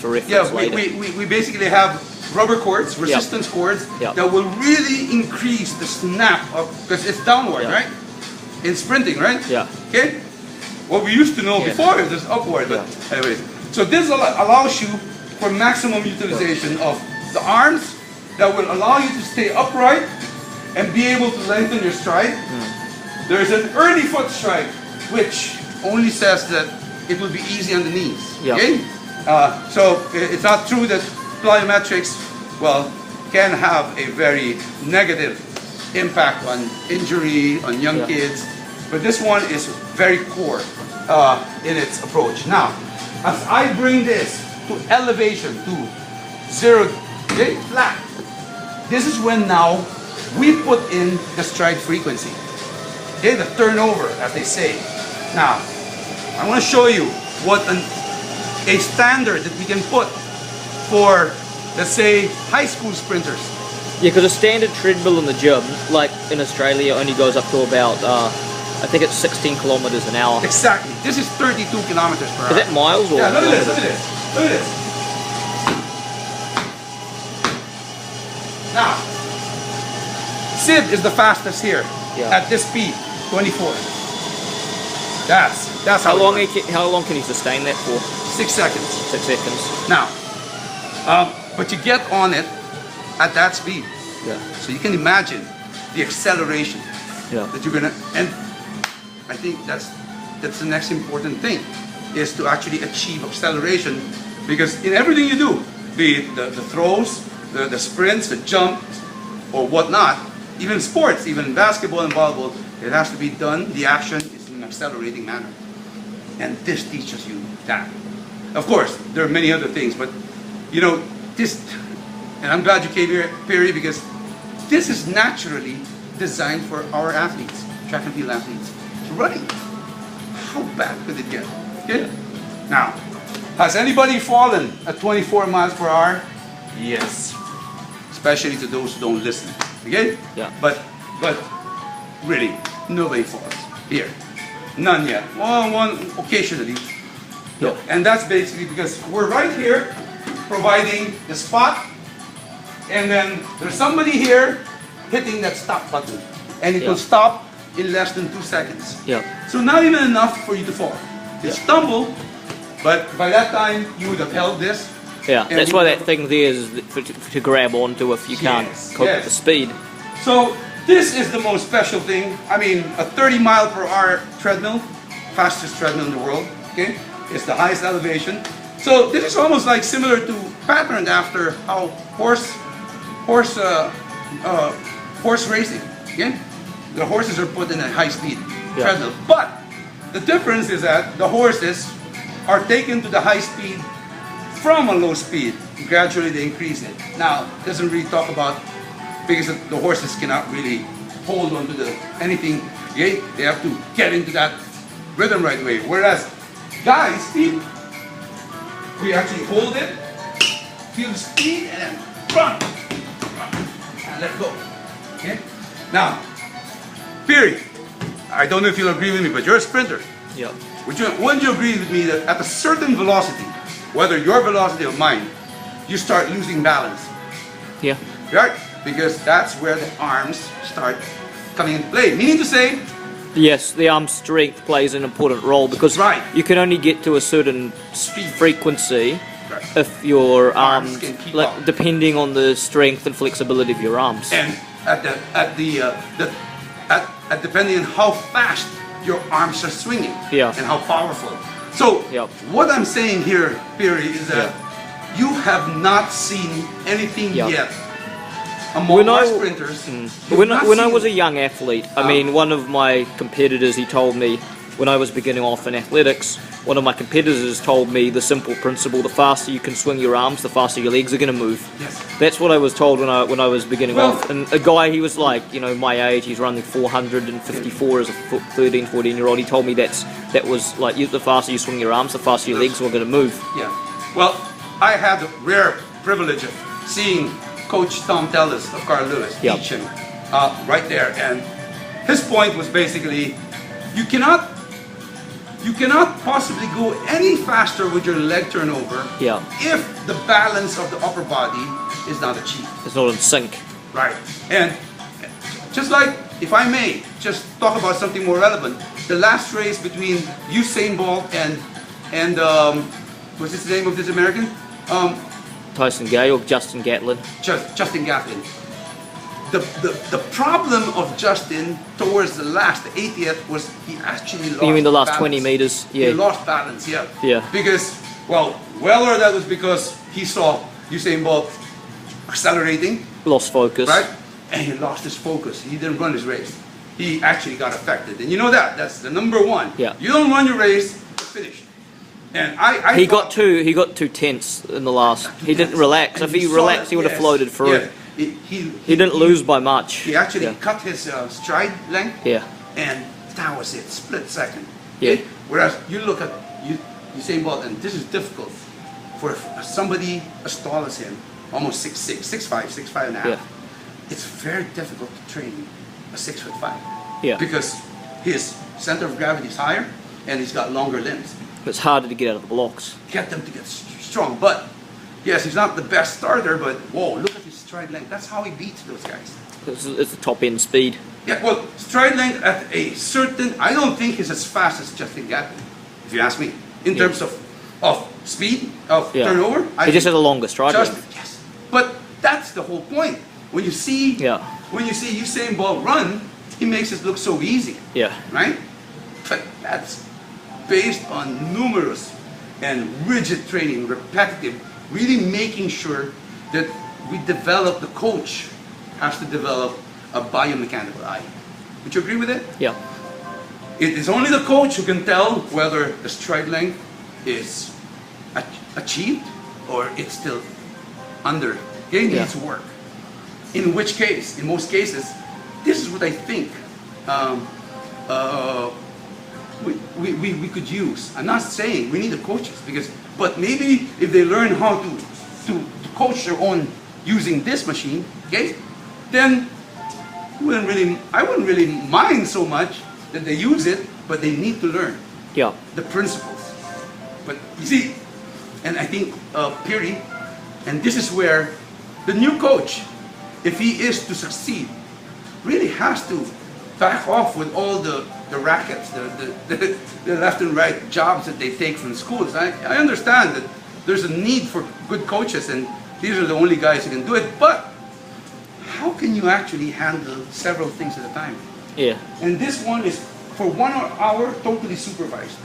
for reference later. We basically have rubber cords, resistance cords, that will really increase the snap of, because it's downward, right? In sprinting, right? Yeah. Okay? What we used to know before is just upward, but anyways. So this allows you for maximum utilization of the arms that will allow you to stay upright and be able to lengthen your stride. There's an early foot stride, which only says that it will be easy on the knees. Okay? So it's not true that plyometrics, well, can have a very negative impact on injury, on young kids, but this one is very core in its approach. Now, as I bring this to elevation, to 0, okay, flat, this is when now we put in the stride frequency, okay, the turnover, as they say. Now, I want to show you what a standard that we can put for, let's say, high school sprinters. Yeah, because a standard treadmill in the gym, like in Australia, only goes up to about, I think it's 16 kilometers an hour. Exactly. This is 32 kilometers per hour. Is that miles or? Yeah, look at this, look at this, look at this. Now, Sid is the fastest here at this speed, 24. That's how long can he sustain that for? 6 seconds. 6 seconds. Now, but you get on it at that speed. So you can imagine the acceleration that you're gonna, and I think that's the next important thing, is to actually achieve acceleration, because in everything you do, be it the throws, the sprints, the jumps, or whatnot, even sports, even basketball and volleyball, it has to be done, the action is in an accelerating manner. And this teaches you that. Of course, there are many other things, but you know, this, and I'm glad you came here, Perry, because this is naturally designed for our athletes, track and field athletes. Running. How bad could it get? Okay? Now, has anybody fallen at 24 miles per hour? Yes. Especially to those who don't listen. Okay? Yeah. But really, nobody falls. Here. None yet. Well, one occasionally. Yeah. And that's basically because we're right here providing the spot, and then there's somebody here hitting that stop button. And it will stop in less than 2 seconds. So not even enough for you to fall. You stumble, but by that time you would have held this. That's why that thing there is to grab onto if you can't cope with the speed. So this is the most special thing. I mean, a 30 mile per hour treadmill, fastest treadmill in the world. Okay, it's the highest elevation. So this is almost like similar to, patterned after how horse racing. Okay. The horses are put in a high-speed treadmill, but the difference is that the horses are taken to the high speed from a low speed. Gradually they increase it. Now, it doesn't really talk about, because the horses cannot really hold on to anything. Okay? They have to get into that rhythm right away. Whereas guys, we actually hold it, feel the speed, and then run, and let go. Okay? Now, Perry, I don't know if you'll agree with me, but you're a sprinter. Wouldn't you agree with me that at a certain velocity, whether your velocity or mine, you start losing balance? Right? Because that's where the arms start coming into play. Meaning to say, yes, the arm strength plays an important role, because you can only get to a certain frequency if your arms like, depending on the strength and flexibility of your arms. And depending on how fast your arms are swinging and how powerful. So what I'm saying here, Perry, is that you have not seen anything yet among our sprinters. When I was a young athlete, I mean, one of my competitors, he told me, when I was beginning off in athletics, one of my competitors told me the simple principle: the faster you can swing your arms, the faster your legs are going to move. That's what I was told when I was beginning off. And a guy, he was like, you know, my age, he's running 454 as a 13, 14-year-old. He told me that was like, the faster you swing your arms, the faster your legs were going to move. Well, I had the rare privilege of seeing Coach Tom Tellis of Carl Lewis teach him right there, and his point was basically, you cannot you cannot possibly go any faster with your leg turnover Yeah. if the balance of the upper body is not achieved. It's not in sync. Right. And just like, if I may, just talk about something more relevant. The last race between Usain Bolt and what's his name of this American? Tyson Gay or Justin Gatlin. Justin Gatlin. The problem of Justin towards the last, the 80th, was he actually lost. You mean the last balance. 20 meters? Yeah. He lost balance, yeah. Yeah. Because, whether that was because he saw Usain Bolt accelerating, Lost focus. right? And he lost his focus. He didn't run his race. He actually got affected. And you know that. That's the number one. Yeah. You don't run your race, you're finished. And I He thought- got too tense in the last. He didn't relax. And If he saw relaxed, that, he would have yes, floated through. yes. He didn't lose by much. He actually Yeah. cut his stride length. Yeah. And that was it, split second. Yeah. Okay? Whereas you look at Usain Bolt, and this is difficult for somebody as tall as him, almost 6'6", 6'5", 6'5 and a half. Yeah. It's very difficult to train a 6'5". Yeah. Because his center of gravity is higher, and he's got longer limbs. It's harder to get out of the blocks. Get them to get strong. But yes, he's not the best starter, but whoa, look at his stride length. That's how he beats those guys. It's the top end speed. Yeah, well, stride length at a certain, I don't think he's as fast as Justin Gatlin, if you ask me. In Yeah. terms of speed, of Yeah. turnover. He just has a longer stride just, length. yes. But that's the whole point. When you see Yeah. Usain Bolt run, he makes it look so easy, Yeah. right? But that's based on numerous and rigid training, repetitive, really making sure that we develop, the coach has to develop a biomechanical eye. Would you agree with it? Yeah. It is only the coach who can tell whether the stride length is achieved or it's still under. It needs work. In which case, in most cases, this is what I think we could use. I'm not saying we need the coaches, but maybe if they learn how to coach their own using this machine, okay, then I wouldn't really mind so much that they use it, but they need to learn Yeah. the principles. But you see, and I think Peary, and this is where the new coach, if he is to succeed, really has to back off with all the rackets, the left and right jobs that they take from schools. I understand that there's a need for good coaches, and these are the only guys who can do it, but how can you actually handle several things at a time? Yeah. And this one is for 1 hour totally supervised.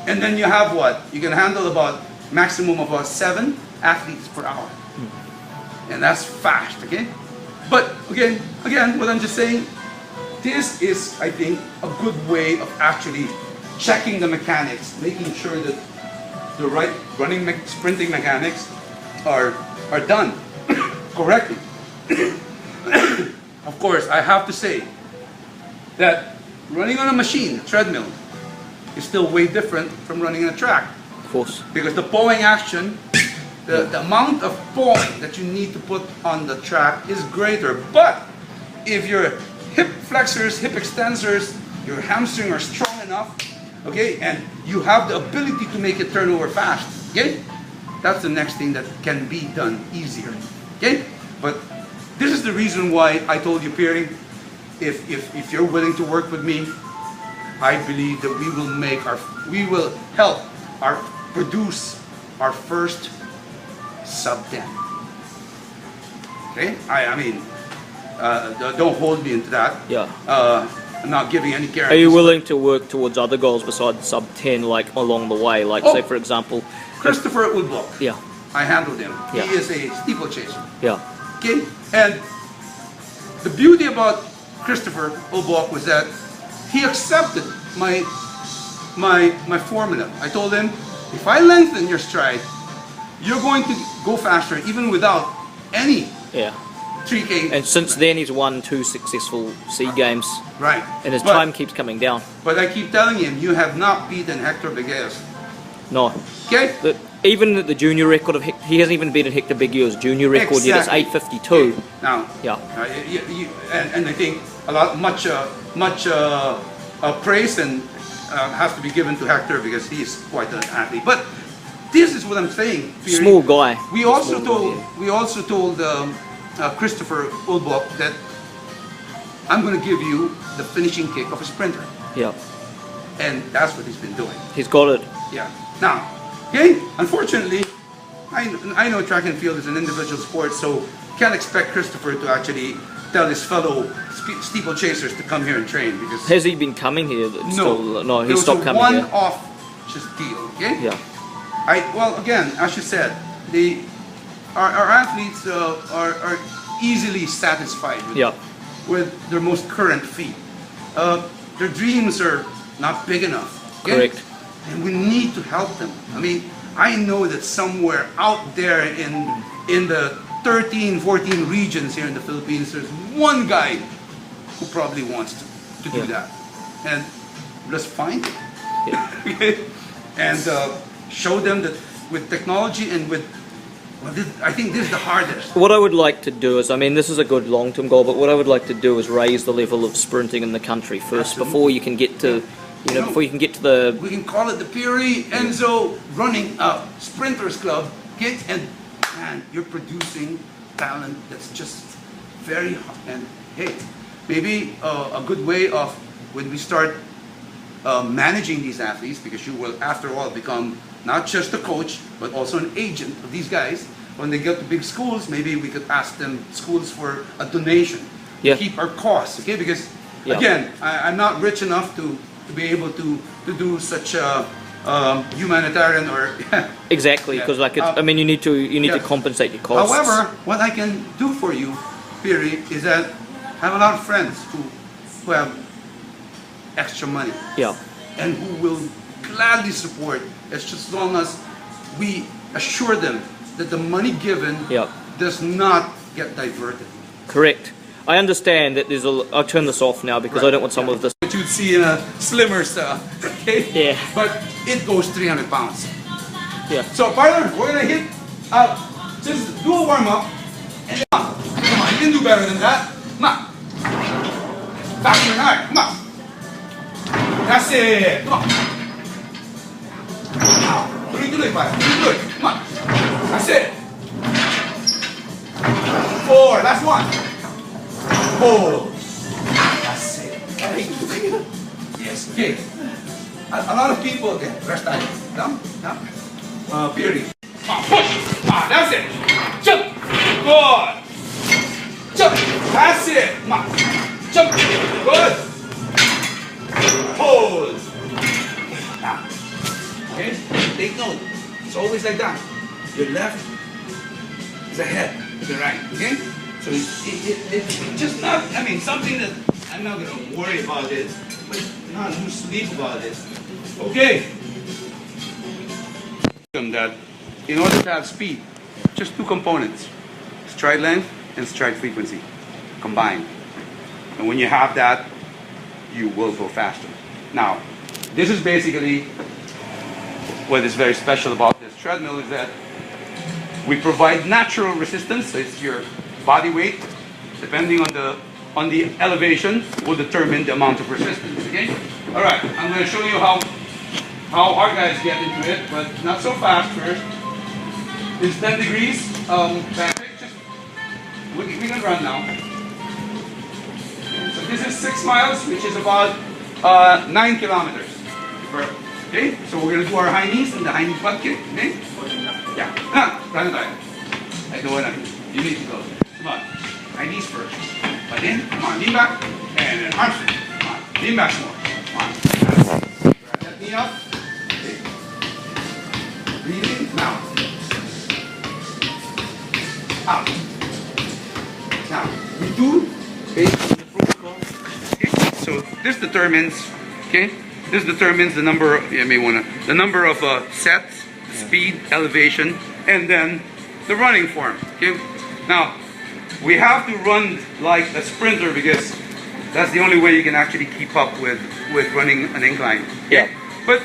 And then you have what? You can handle about maximum of about 7 athletes per hour. And that's fast, okay? But again, what I'm just saying, this is, I think, a good way of actually checking the mechanics, making sure that the right sprinting mechanics are done correctly. Of course, I have to say that running on a machine, a treadmill, is still way different from running on a track. Of course. Because the pulling action, the amount of pulling that you need to put on the track is greater. But if your hip flexors, hip extensors, your hamstring are strong enough, okay, and you have the ability to make it turn over fast, okay, that's the next thing that can be done easier, okay? But this is the reason why I told you, Peary, if you're willing to work with me, I believe that we will help produce our first sub 10. Okay, I mean, don't hold me into that. Yeah. I'm not giving any guarantees. Are you willing to work towards other goals besides sub 10, like along the way? Like, say, for example, Christopher Ulbach. Yeah. I handled him. Yeah. He is a steeplechaser. Yeah. Okay, and the beauty about Christopher Ulbach was that he accepted my formula. I told him, if I lengthen your stride, you're going to go faster even without any Yeah. 3K. And since then, he's won 2 successful SEA games, Right. and his time keeps coming down. But I keep telling him, you have not beaten Hector Begues. No. Okay? Even the junior record of he hasn't even beaten Hector Begues' junior record yet. It's Exactly. 8:52. Now, Yeah. and I think much praise and has to be given to Hector because he's quite an athlete. But this is what I'm saying. Peary. Small guy. We also told Christopher Ulbach that I'm going to give you the finishing kick of a sprinter, Yeah. and that's what he's been doing. He's got it. Yeah. Now, okay. Unfortunately, I know track and field is an individual sport, so can't expect Christopher to actually tell his fellow steeplechasers to come here and train because Has he been coming here? No, he stopped coming it was a here. one-off just deal. Okay. Yeah. Well, again, as you said, our athletes are easily satisfied with their most current feat. Their dreams are not big enough. Okay? Correct. And we need to help them. I mean, I know that somewhere out there in the 13, 14 regions here in the Philippines, there's one guy who probably wants to do that. And let's find it. Yeah. And show them that with technology and with, I think this is the hardest. What I would like to do is, I mean, this is a good long-term goal, but what I would like to do is raise the level of sprinting in the country first. Absolutely. Before you can get to, before you can get to the... We can call it the Peary Enzo Running Sprinters Club. And you're producing talent that's just very hard. And hey, maybe a good way of when we start managing these athletes, because you will, after all, become not just a coach, but also an agent of these guys. When they get to big schools, maybe we could ask them schools for a donation to keep our costs, okay? Because again, I'm not rich enough to be able to do such a humanitarian or exactly, because like I mean, you need to compensate your costs. However, what I can do for you, Peary, is that I have a lot of friends who have extra money. Yeah. And who will gladly support as long as we assure them that the money given does not get diverted. Correct. I understand that there's I'll turn this off now because I don't want some of this. What you'd see in a slimmer stuff, okay? Yeah. But it goes 300 pounds. Yeah. So partner, we're gonna hit, just do a warm up, and come on, you can do better than that. Come on. Faster and hard, come on. That's it, come on. Tuloy, pare. Tuloy. Come on. That's it. 4. Last one. Oh. That's it. Yes. Okay. A lot of people. Okay. Rest time. Down. Down. Peary. Push. That's it. Jump. Good. Jump. That's it. Come on. Jump. Good. Hold. Now. Okay? Take note. It's always like that. Your left is ahead of the right. Okay? So it's just not, I mean, something that I'm not going to worry about it, but not lose sleep about it. Okay? That in order to have speed, just two components, stride length and stride frequency combined. And when you have that, you will go faster. Now, this is basically what is very special about this treadmill is that we provide natural resistance. So it's your body weight, depending on the elevation, will determine the amount of resistance. Okay. All right. I'm going to show you how our guys get into it, but not so fast. First, it's 10 degrees. Patrick, just we can run now. So this is 6 miles, which is about 9 kilometers. Okay, so we're going to do our high knees and the high knee butt kick. Okay? Yeah. Run it back. I know what I mean. You need to go. Come on. High knees first. But then, come on, lean back. And then arms. Come on. Lean back more. Come on. Grab that knee up. Okay. Breathe in. Now. Out. Now, we do based on the protocol. Okay? So this determines, okay? This determines the number, the number of sets, speed, elevation, and then the running form. Okay? Now, we have to run like a sprinter because that's the only way you can actually keep up with running an incline. Yeah. But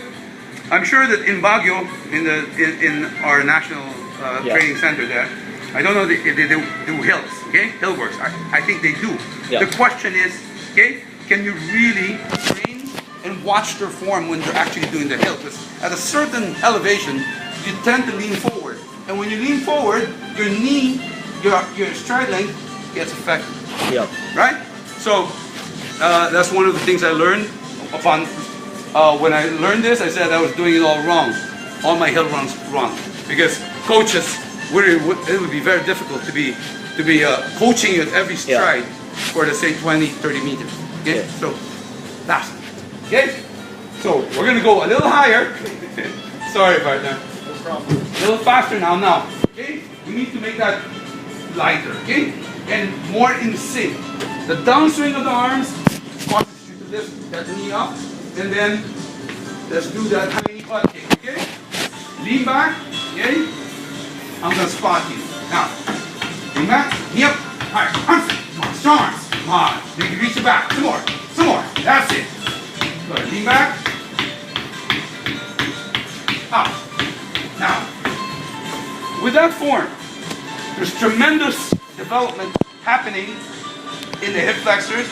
I'm sure that in Baguio, in our national training center there, I don't know if they do hills, okay? Hill works. I think they do. Yeah. The question is, okay, can you really train and watch their form when they're actually doing the hill. Because at a certain elevation, you tend to lean forward. And when you lean forward, your knee, your stride length gets affected. Yep. Right? So that's one of the things I learned upon when I learned this. I said I was doing it all wrong. All my hill runs wrong. Because coaches, it would be very difficult to be coaching you at every stride for the say 20, 30 meters. Okay? Yeah. So that's it. Okay? So we're gonna go a little higher. Sorry about that. No problem. A little faster now. Okay? We need to make that lighter, okay? And more in sync. The downswing of the arms causes you to lift that knee up, and then let's do that tiny butt kick, okay? Lean back, okay? I'm gonna spot you. Now, lean back, knee up, alright, arms, come on, strong arms, come on. You can reach it back, some more, that's it. Good, lean back, up. Now, with that form, there's tremendous development happening in the hip flexors,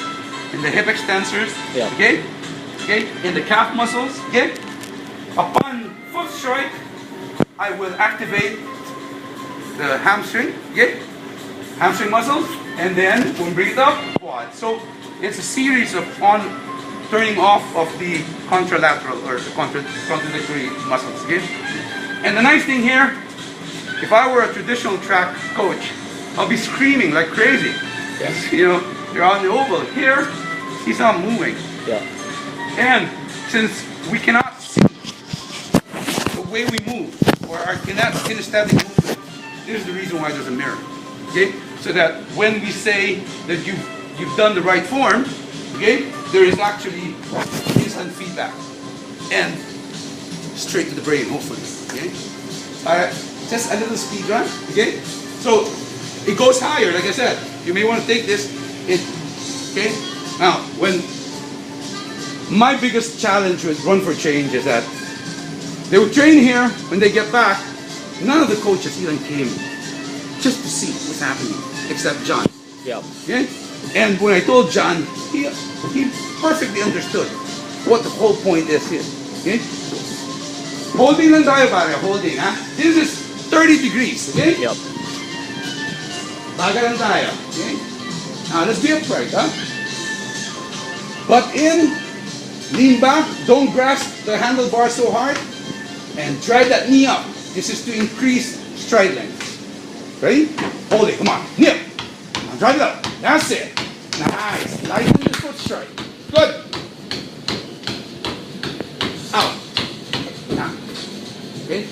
in the hip extensors, okay? In the calf muscles, okay? Upon foot strike, I will activate the hamstring, okay? Hamstring muscles, and then when we bring it up, quad. So it's a series of turning off of the contralateral or the contradictory muscles, okay? And the nice thing here, if I were a traditional track coach, I'll be screaming like crazy. Yes. You know, you're on the oval. Here, he's not moving. Yeah. And since we cannot see the way we move, or our kinesthetic movement, this is the reason why there's a mirror. Okay? So that when we say that you've done the right form, okay, there is actually instant feedback. And straight to the brain, hopefully. Okay? Just a little speed run, okay? So it goes higher, like I said. You may want to take this, okay? Now, when my biggest challenge with Run for Change is that they would train here, when they get back, none of the coaches even came just to see what's happening, except John. Yeah. Okay? And when I told John, he perfectly understood what the whole point is here. Okay? Holding lang tayo pare, holding ha. This is 30 degrees, okay? Yep. Baga lang tayo, okay? Now let's be upright, huh? Butt in, lean back, don't grasp the handlebar so hard, and drive that knee up. This is to increase stride length. Ready? Hold it, come on, knee up. Now drive it up, that's it. Nice, lighten the foot strike. Good. Out. Now, okay?